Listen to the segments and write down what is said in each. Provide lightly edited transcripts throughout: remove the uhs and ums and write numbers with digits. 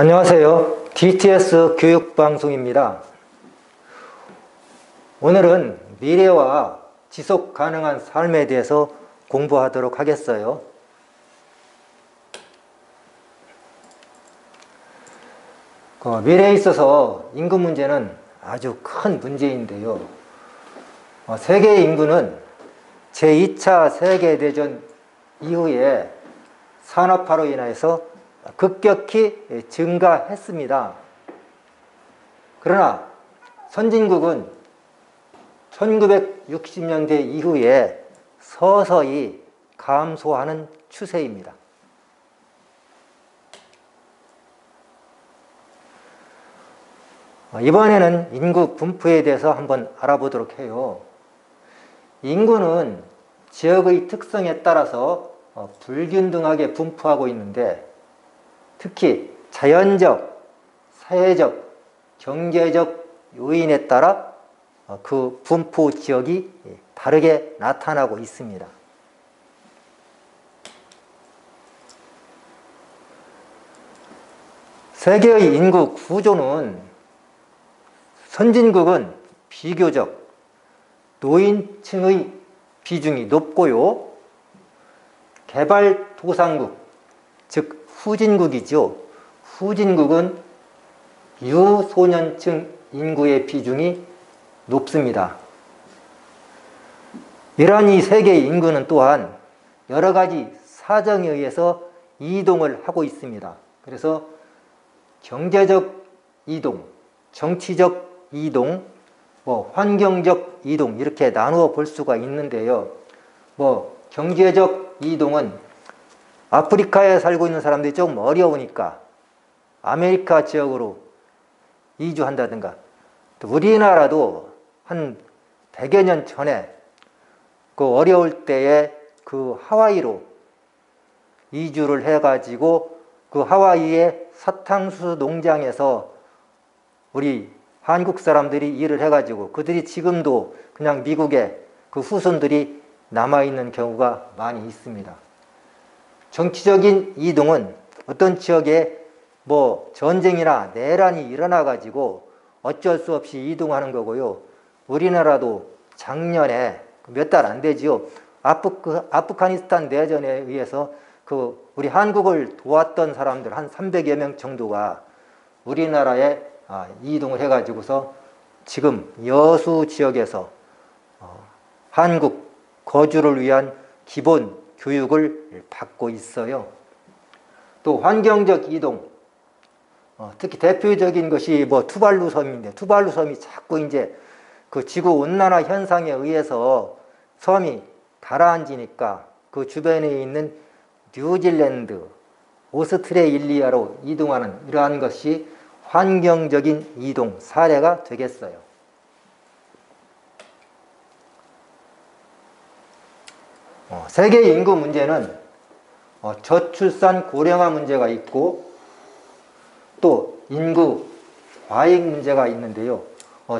안녕하세요. DTS 교육방송입니다. 오늘은 미래와 지속 가능한 삶에 대해서 공부하도록 하겠어요. 미래에 있어서 인구 문제는 아주 큰 문제인데요. 세계 인구는 제2차 세계대전 이후에 산업화로 인해서 급격히 증가했습니다. 그러나 선진국은 1960년대 이후에 서서히 감소하는 추세입니다. 이번에는 인구 분포에 대해서 한번 알아보도록 해요. 인구는 지역의 특성에 따라서 불균등하게 분포하고 있는데, 특히 자연적, 사회적, 경제적 요인에 따라 그 분포 지역이 다르게 나타나고 있습니다. 세계의 인구 구조는 선진국은 비교적 노인층의 비중이 높고요. 개발도상국, 즉 후진국이죠. 후진국은 유소년층 인구의 비중이 높습니다. 이러한 이 세계 인구는 또한 여러 가지 사정에 의해서 이동을 하고 있습니다. 그래서 경제적 이동, 정치적 이동, 환경적 이동 이렇게 나누어 볼 수가 있는데요. 경제적 이동은 아프리카에 살고 있는 사람들이 조금 어려우니까 아메리카 지역으로 이주한다든가, 또 우리나라도 한 100여 년 전에 그 어려울 때에 그 하와이로 이주를 해가지고 그 하와이의 사탕수수 농장에서 우리 한국 사람들이 일을 해가지고 그들이 지금도 그냥 미국에 그 후손들이 남아있는 경우가 많이 있습니다. 정치적인 이동은 어떤 지역에 전쟁이나 내란이 일어나 가지고 어쩔 수 없이 이동하는 거고요. 우리나라도 작년에 몇 달 안 되지요. 아프가니스탄 내전에 의해서 우리 한국을 도왔던 사람들 한 300여 명 정도가 우리나라에 이동을 해 가지고서 지금 여수 지역에서 한국 거주를 위한 기본 교육을 받고 있어요. 또 환경적 이동, 특히 대표적인 것이 투발루 섬인데, 투발루 섬이 자꾸 이제 그 지구 온난화 현상에 의해서 섬이 가라앉으니까 그 주변에 있는 뉴질랜드, 오스트레일리아로 이동하는 이러한 것이 환경적인 이동 사례가 되겠어요. 세계 인구 문제는 저출산 고령화 문제가 있고 또 인구 과잉 문제가 있는데요.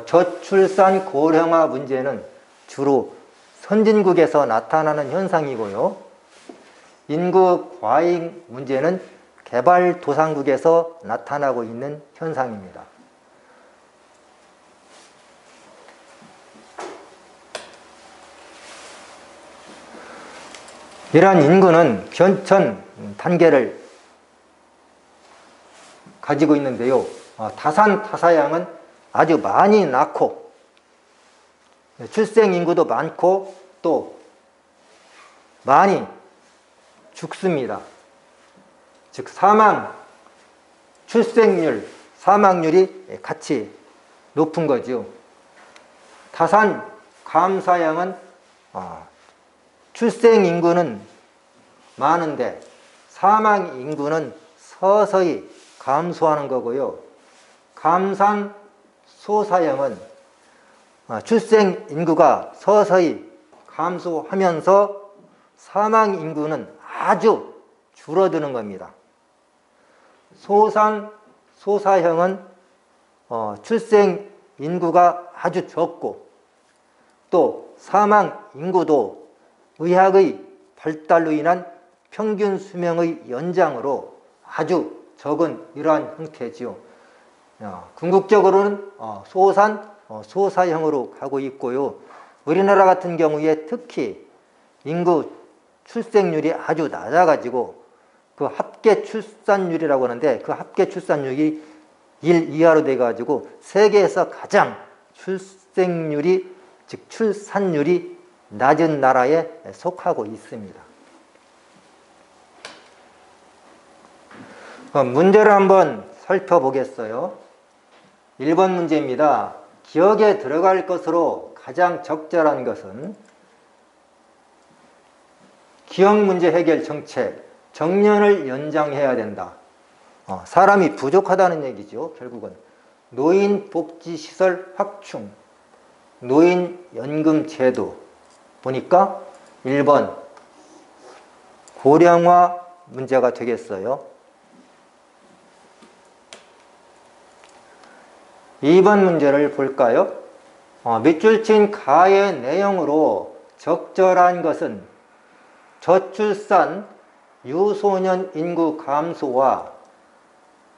저출산 고령화 문제는 주로 선진국에서 나타나는 현상이고요. 인구 과잉 문제는 개발도상국에서 나타나고 있는 현상입니다. 이러한 인구는 변천 단계를 가지고 있는데요. 다산 다사양은 아주 많이 낳고 출생 인구도 많고 또 많이 죽습니다. 즉 출생률, 사망률이 같이 높은 거죠. 다산 감사양은 출생 인구는 많은데 사망 인구는 서서히 감소하는 거고요. 감산 소사형은 출생 인구가 서서히 감소하면서 사망 인구는 아주 줄어드는 겁니다. 소산 소사형은 출생 인구가 아주 적고 또 사망 인구도 의학의 발달로 인한 평균 수명의 연장으로 아주 적은 이러한 형태지요. 궁극적으로는 소산, 소사형으로 가고 있고요. 우리나라 같은 경우에 특히 인구 출생률이 아주 낮아가지고 그 합계 출산율이라고 하는데 그 합계 출산율이 1 이하로 돼가지고 세계에서 가장 출생률이 즉 출산율이 낮은 나라에 속하고 있습니다. 문제를 한번 살펴보겠어요. 1번 문제입니다. 기억에 들어갈 것으로 가장 적절한 것은 기억 문제 해결 정책, 정년을 연장해야 된다. 사람이 부족하다는 얘기죠. 결국은 노인복지시설 확충, 노인연금 제도 보니까 1번 고령화 문제가 되겠어요. 2번 문제를 볼까요? 밑줄 친 가의 내용으로 적절한 것은 저출산, 유소년 인구 감소와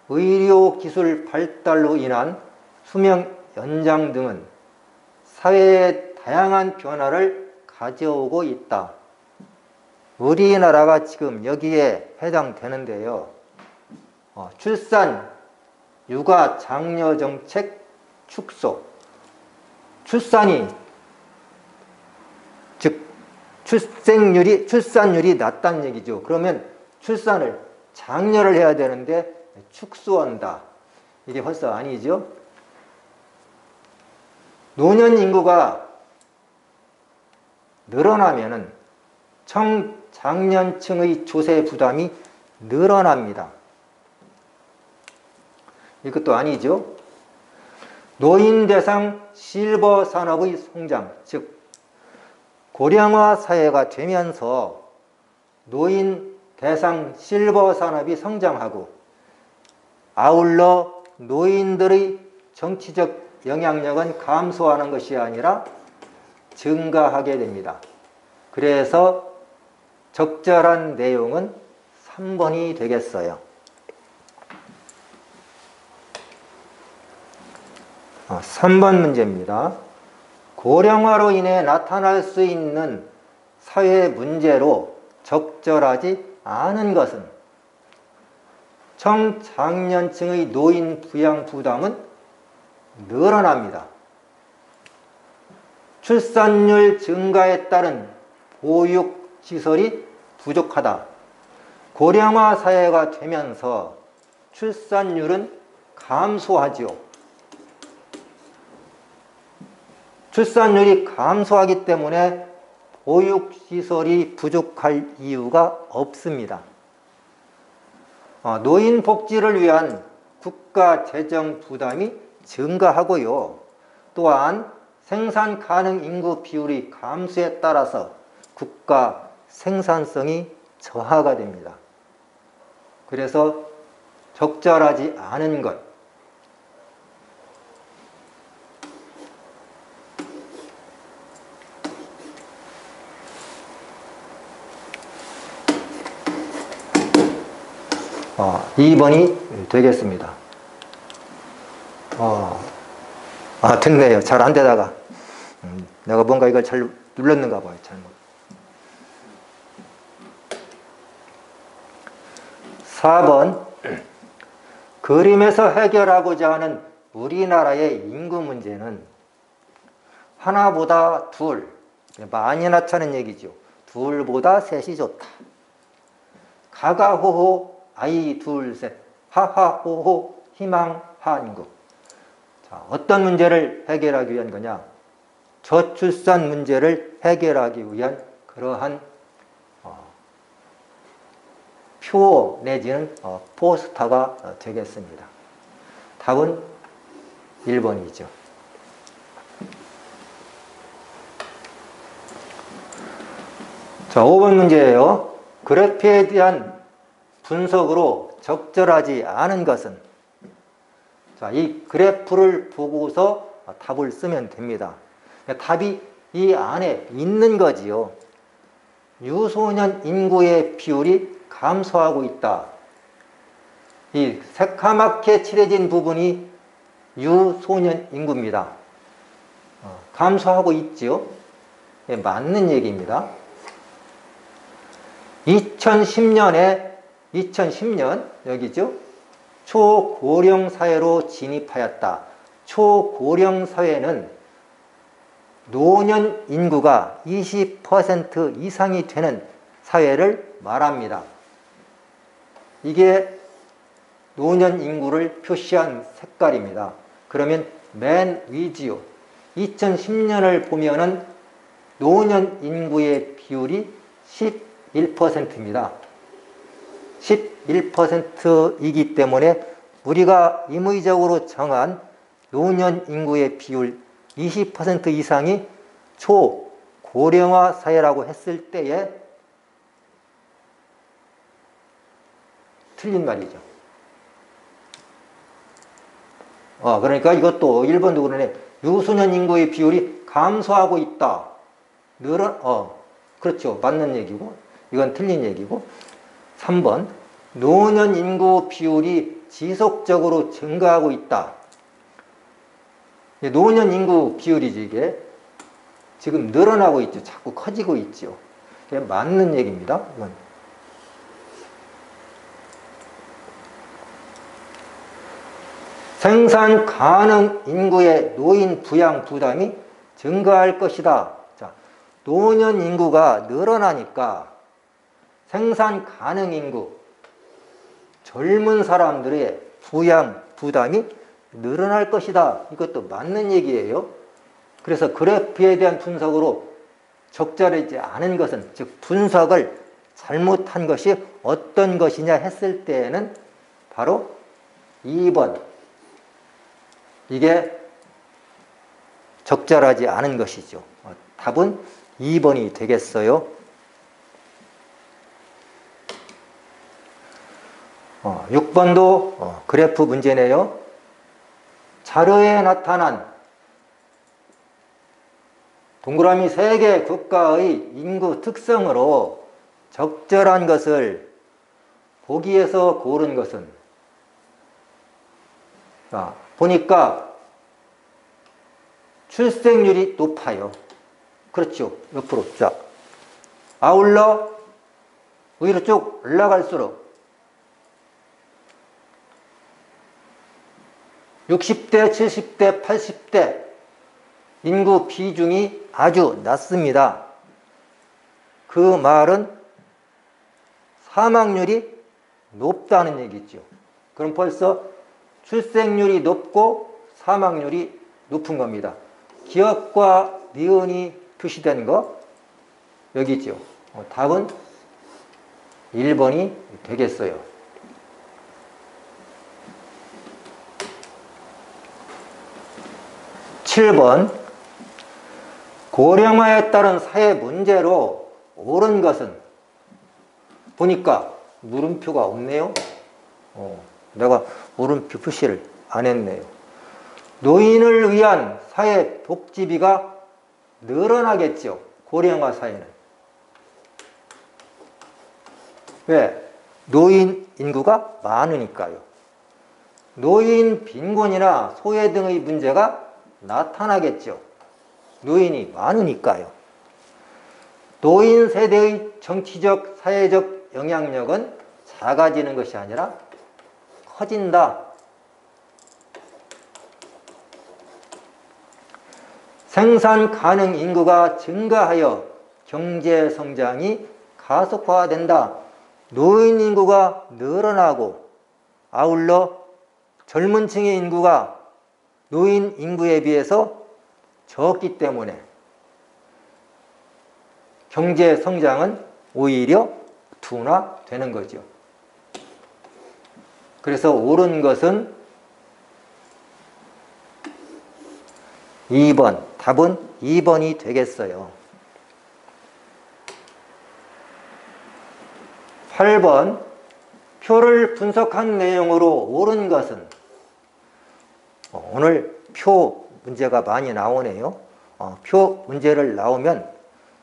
의료기술 발달로 인한 수명 연장 등은 사회의 다양한 변화를 가져오고 있다. 우리나라가 지금 여기에 해당되는데요. 출산, 육아, 장려 정책 축소. 출산이 즉 출산율이 낮다는 얘기죠. 그러면 출산을 장려를 해야 되는데 축소한다. 이게 벌써 아니죠. 노년 인구가 늘어나면은 청장년층의 조세 부담이 늘어납니다. 이것도 아니죠. 노인 대상 실버 산업의 성장, 즉 고령화 사회가 되면서 노인 대상 실버 산업이 성장하고 아울러 노인들의 정치적 영향력은 감소하는 것이 아니라 증가하게 됩니다. 그래서 적절한 내용은 3번이 되겠어요. 3번 문제입니다. 고령화로 인해 나타날 수 있는 사회 문제로 적절하지 않은 것은 청장년층의 노인 부양 부담은 늘어납니다. 출산율 증가에 따른 보육시설이 부족하다. 고령화 사회가 되면서 출산율은 감소하지요. 출산율이 감소하기 때문에 보육시설이 부족할 이유가 없습니다. 노인 복지를 위한 국가 재정 부담이 증가하고요. 또한 생산 가능 인구 비율이 감소에 따라서 국가 생산성이 저하가 됩니다. 그래서 적절하지 않은 것. 어, 2번이 되겠습니다. 됐네요. 잘 안 되다가. 내가 뭔가 이걸 잘 눌렀는가 봐요. 잘못. 4번. 그림에서 해결하고자 하는 우리나라의 인구 문제는 하나보다 둘, 많이 낳자는 얘기죠. 둘보다 셋이 좋다. 가가호호 아이 둘 셋, 하하호호 희망 한국. 자, 어떤 문제를 해결하기 위한 거냐? 저출산 문제를 해결하기 위한 그러한 표 내지는 포스터가 되겠습니다. 답은 1번이죠. 자, 5번 문제예요. 그래프에 대한 분석으로 적절하지 않은 것은, 자, 이 그래프를 보고서 답을 쓰면 됩니다. 답이 이 안에 있는 거지요. 유소년 인구의 비율이 감소하고 있다. 이 새카맣게 칠해진 부분이 유소년 인구입니다. 감소하고 있죠. 예, 맞는 얘기입니다. 2010년 여기죠. 초고령 사회로 진입하였다. 초고령 사회는 노년 인구가 20% 이상이 되는 사회를 말합니다. 이게 노년 인구를 표시한 색깔입니다. 그러면 맨 위지요. 2010년을 보면은 노년 인구의 비율이 11%입니다. 11%이기 때문에 우리가 임의적으로 정한 노년 인구의 비율 20% 이상이 초고령화 사회라고 했을 때에 틀린 말이죠. 그러니까 이것도 1번도 그러네. 유소년 인구의 비율이 감소하고 있다. 그렇죠. 맞는 얘기고, 이건 틀린 얘기고. 3번, 노년 인구 비율이 지속적으로 증가하고 있다. 노년 인구 비율이지, 이게. 지금 늘어나고 있죠. 자꾸 커지고 있죠. 이게 맞는 얘기입니다. 이건. 생산 가능 인구의 노인 부양 부담이 증가할 것이다. 자, 노년 인구가 늘어나니까 생산 가능 인구, 젊은 사람들의 부양 부담이 늘어날 것이다. 이것도 맞는 얘기예요. 그래서 그래프에 대한 분석으로 적절하지 않은 것은, 즉 분석을 잘못한 것이 어떤 것이냐 했을 때에는 바로 2번, 이게 적절하지 않은 것이죠. 답은 2번이 되겠어요. 6번도 그래프 문제네요. 자료에 나타난 동그라미 3개 국가의 인구 특성으로 적절한 것을 보기에서 고른 것은, 보니까 출생률이 높아요. 그렇죠. 옆으로. 자, 아울러 위로 쭉 올라갈수록 60대, 70대, 80대 인구 비중이 아주 낮습니다. 그 말은 사망률이 높다는 얘기죠. 그럼 벌써 출생률이 높고 사망률이 높은 겁니다. 기억과 니은이 표시된 거 여기 있죠. 답은 1번이 되겠어요. 7번, 고령화에 따른 사회 문제로 옳은 것은, 보니까 물음표가 없네요. 내가 물음표 표시를 안 했네요. 노인을 위한 사회 복지비가 늘어나겠죠. 고령화 사회는. 왜? 노인 인구가 많으니까요. 노인 빈곤이나 소외 등의 문제가 나타나겠죠. 노인이 많으니까요. 노인 세대의 정치적, 사회적 영향력은 작아지는 것이 아니라 커진다. 생산 가능 인구가 증가하여 경제 성장이 가속화된다. 노인 인구가 늘어나고 아울러 젊은 층의 인구가 노인 인구에 비해서 적기 때문에 경제 성장은 오히려 둔화되는 거죠. 그래서 옳은 것은 2번, 답은 2번이 되겠어요. 8번, 표를 분석한 내용으로 옳은 것은, 오늘 표 문제가 많이 나오네요. 표 문제를 나오면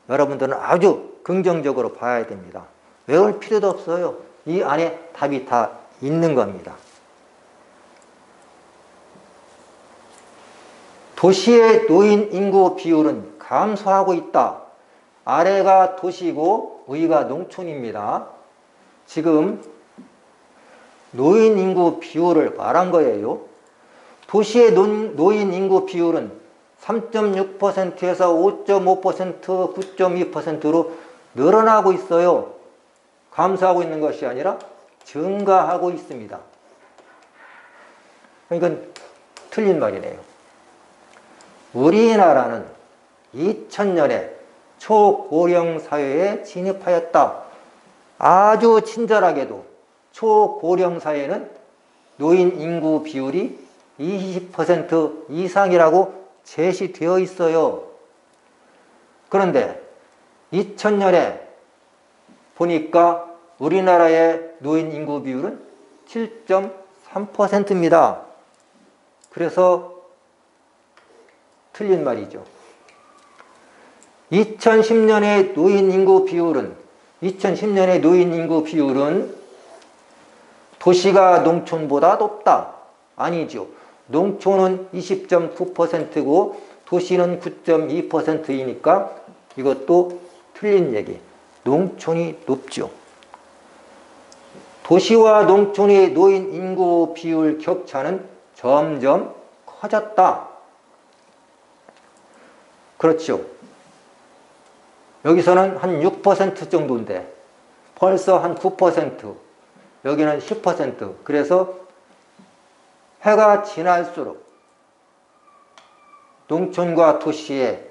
여러분들은 아주 긍정적으로 봐야 됩니다. 외울 필요도 없어요. 이 안에 답이 다 있는 겁니다. 도시의 노인 인구 비율은 감소하고 있다. 아래가 도시고 위가 농촌입니다. 지금 노인 인구 비율을 말한 거예요. 도시의 노인 인구 비율은 3.6%에서 5.5%, 9.2%로 늘어나고 있어요. 감소하고 있는 것이 아니라 증가하고 있습니다. 이건 틀린 말이네요. 우리나라는 2000년에 초고령 사회에 진입하였다. 아주 친절하게도 초고령 사회는 노인 인구 비율이 20% 이상이라고 제시되어 있어요. 그런데 2000년에 보니까 우리나라의 노인 인구 비율은 7.3%입니다. 그래서 틀린 말이죠. 2010년의 노인 인구 비율은 도시가 농촌보다 높다. 아니죠. 농촌은 20.9%고 도시는 9.2%이니까 이것도 틀린 얘기. 농촌이 높죠. 도시와 농촌의 노인 인구 비율 격차는 점점 커졌다. 그렇죠. 여기서는 한 6% 정도인데 벌써 한 9%, 여기는 10%. 그래서 해가 지날수록 농촌과 도시의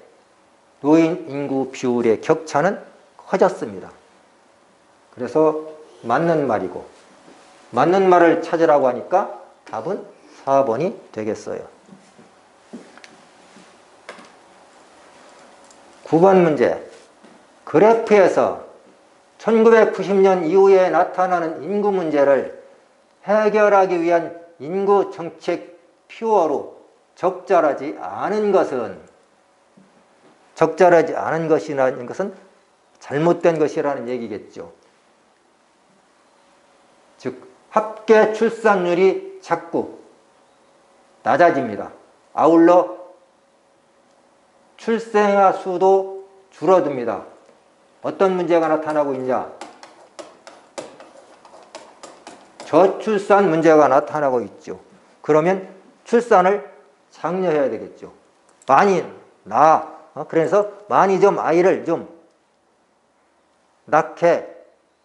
노인 인구 비율의 격차는 커졌습니다. 그래서 맞는 말이고, 맞는 말을 찾으라고 하니까 답은 4번이 되겠어요. 9번 문제. 그래프에서 1990년 이후에 나타나는 인구 문제를 해결하기 위한 인구 정책 퓨어로 적절하지 않은 것은 잘못된 것이라는 얘기겠죠. 즉 합계 출산율이 자꾸 낮아집니다. 아울러 출생아 수도 줄어듭니다. 어떤 문제가 나타나고 있냐? 저출산 문제가 나타나고 있죠. 그러면 출산을 장려해야 되겠죠. 많이 그래서 많이 좀 아이를 좀 낳게,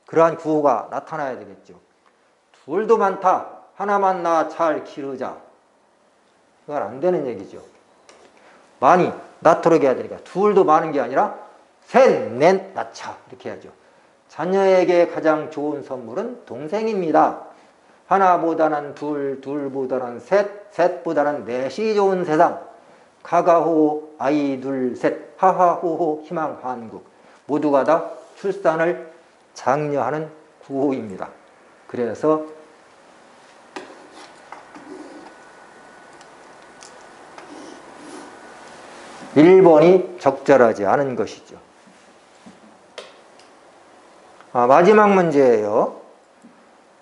그러한 구호가 나타나야 되겠죠. 둘도 많다, 하나만 낳아 잘 기르자. 그건 안 되는 얘기죠. 많이 낳도록 해야 되니까 둘도 많은 게 아니라 셋, 넷 낳자 이렇게 해야죠. 자녀에게 가장 좋은 선물은 동생입니다. 하나보다는 둘, 둘보다는 셋, 셋보다는 넷이 좋은 세상. 가가호호 아이 둘 셋, 하하호호 희망 한국. 모두가 다 출산을 장려하는 구호입니다. 그래서 1번이 적절하지 않은 것이죠. 마지막 문제예요.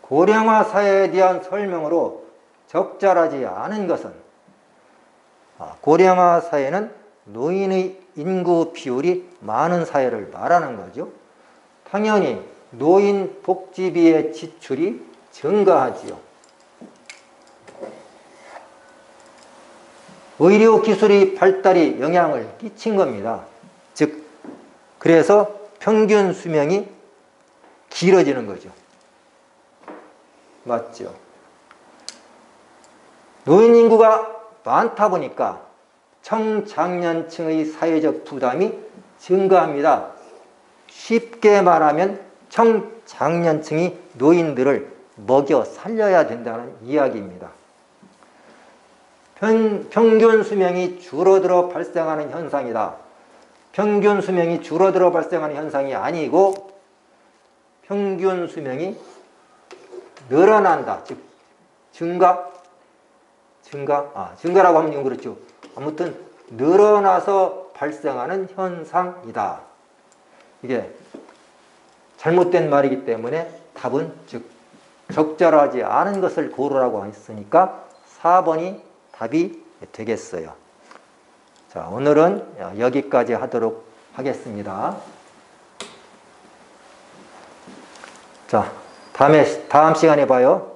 고령화 사회에 대한 설명으로 적절하지 않은 것은, 고령화 사회는 노인의 인구 비율이 많은 사회를 말하는 거죠. 당연히 노인 복지비의 지출이 증가하지요. 의료기술의 발달이 영향을 끼친 겁니다. 즉, 그래서 평균 수명이 길어지는 거죠. 맞죠? 노인 인구가 많다 보니까 청장년층의 사회적 부담이 증가합니다. 쉽게 말하면 청장년층이 노인들을 먹여 살려야 된다는 이야기입니다. 평균 수명이 줄어들어 발생하는 현상이다. 평균 수명이 줄어들어 발생하는 현상이 아니고 평균 수명이 늘어난다. 즉 증가라고 하면 그렇죠. 아무튼 늘어나서 발생하는 현상이다. 이게 잘못된 말이기 때문에 답은 즉 적절하지 않은 것을 고르라고 했으니까 4번이 답이 되겠어요. 자, 오늘은 여기까지 하도록 하겠습니다. 자, 다음 시간에 봐요.